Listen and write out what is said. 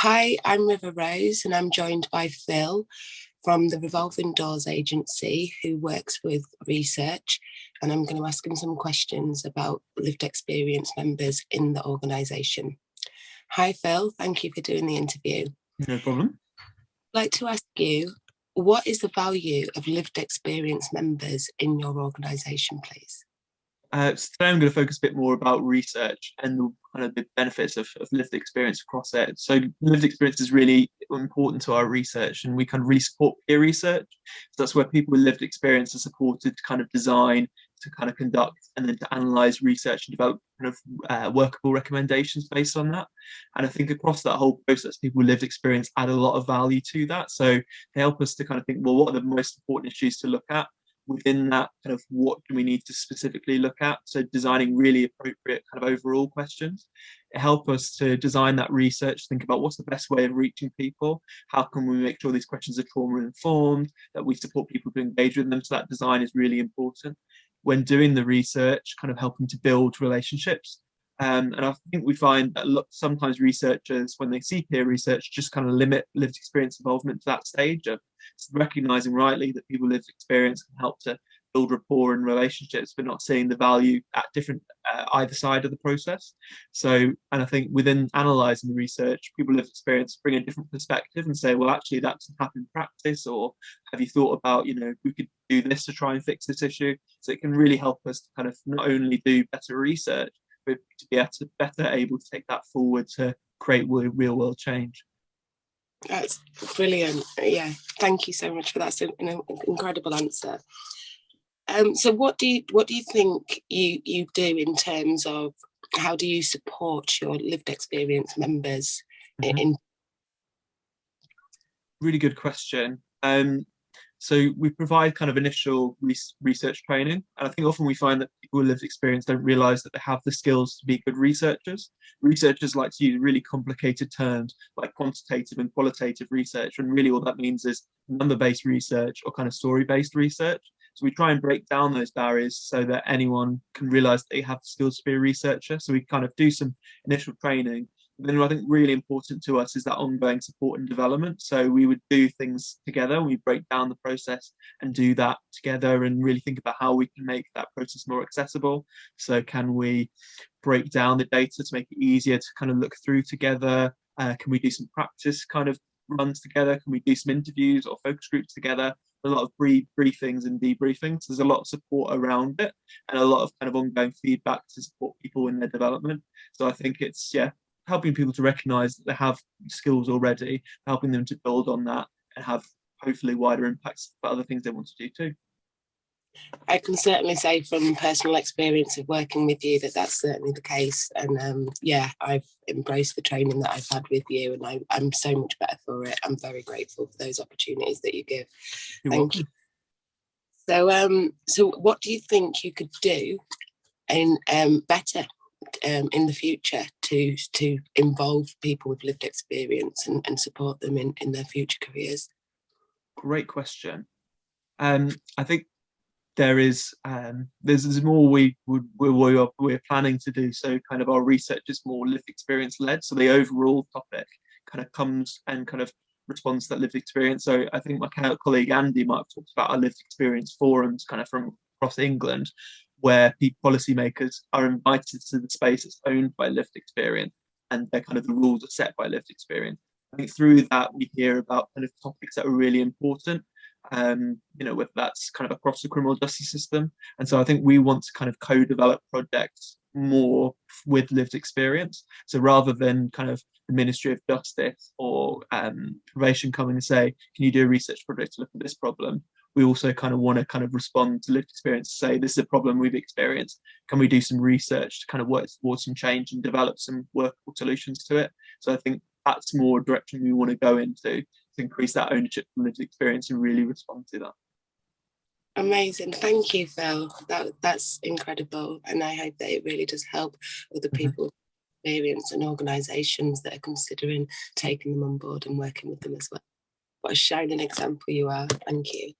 Hi, I'm River Rose and I'm joined by Phil from the Revolving Doors agency who works with research, and I'm going to ask him some questions about lived experience members in the organisation. Hi Phil, thank you for doing the interview. No problem. I'd like to ask you, what is the value of lived experience members in your organisation, please? So today I'm going to focus a bit more about research and the kind of the benefits of lived experience across it. So lived experience is really important to our research, and we kind of really support peer research. So that's where people with lived experience are supported to kind of design, to kind of conduct, and then to analyze research and develop kind of workable recommendations based on that. And I think across that whole process, people with lived experience add a lot of value to that. So they help us to kind of think, well, what are the most important issues to look at? Within that, kind of what do we need to specifically look at? So designing really appropriate kind of overall questions. It helps us to design that research, think about what's the best way of reaching people, how can we make sure these questions are trauma informed, that we support people to engage with them. So that design is really important when doing the research, kind of helping to build relationships. And I think we find that sometimes researchers, when they see peer research, just kind of limit lived experience involvement to that stage of recognizing rightly that people with lived experience can help to build rapport and relationships, but not seeing the value at different either side of the process. So, and I think within analysing the research, people with lived experience bring a different perspective and say, well, actually, that doesn't happen in practice, or have you thought about, we could do this to try and fix this issue? So it can really help us to kind of not only do better research, but to be better able to take that forward to create real world change. That's brilliant. Yeah, thank you so much for that. It's an incredible answer. So what do you think you do in terms of how do you support your lived experience members in? Really good question. So we provide kind of initial research training, and I think often we find that people with lived experience don't realise that they have the skills to be good researchers. Researchers like to use really complicated terms like quantitative and qualitative research, when really all that means is number-based research or kind of story-based research. So we try and break down those barriers so that anyone can realise that they have the skills to be a researcher. So we kind of do some initial training. Then I think really important to us is that ongoing support and development. So we would do things together, we break down the process and do that together and really think about how we can make that process more accessible. So can we break down the data to make it easier to kind of look through together? Can we do some practice kind of runs together? Can we do some interviews or focus groups together? A lot of briefings and debriefings. There's a lot of support around it and a lot of kind of ongoing feedback to support people in their development. So I think it's, helping people to recognise that they have skills already, helping them to build on that and have hopefully wider impacts for other things they want to do too. I can certainly say from personal experience of working with you that that's certainly the case. And I've embraced the training that I've had with you, and I'm so much better for it. I'm very grateful for those opportunities that you give. Thank you. So what do you think you could do in better in the future to involve people with lived experience and support them in their future careers? Great question. I think there's more we're planning to do. So kind of our research is more lived experience led. So the overall topic kind of comes and kind of responds to that lived experience. So I think my colleague Andy might have talked about our lived experience forums kind of from across England, where policymakers are invited to the space that's owned by lived experience, and they're kind of the rules are set by lived experience. I think through that we hear about kind of topics that are really important, whether that's kind of across the criminal justice system. And so I think we want to kind of co-develop projects more with lived experience. So rather than kind of the Ministry of Justice or probation coming and say, can you do a research project to look at this problem? We also kind of want to kind of respond to lived experience, say this is a problem we've experienced. Can we do some research to kind of work towards some change and develop some workable solutions to it? So I think that's more a direction we want to go into, to increase that ownership from lived experience and really respond to that. Amazing. Thank you, Phil. That's incredible. And I hope that it really does help other people with experience and organisations that are considering taking them on board and working with them as well. What a shining example you are. Thank you.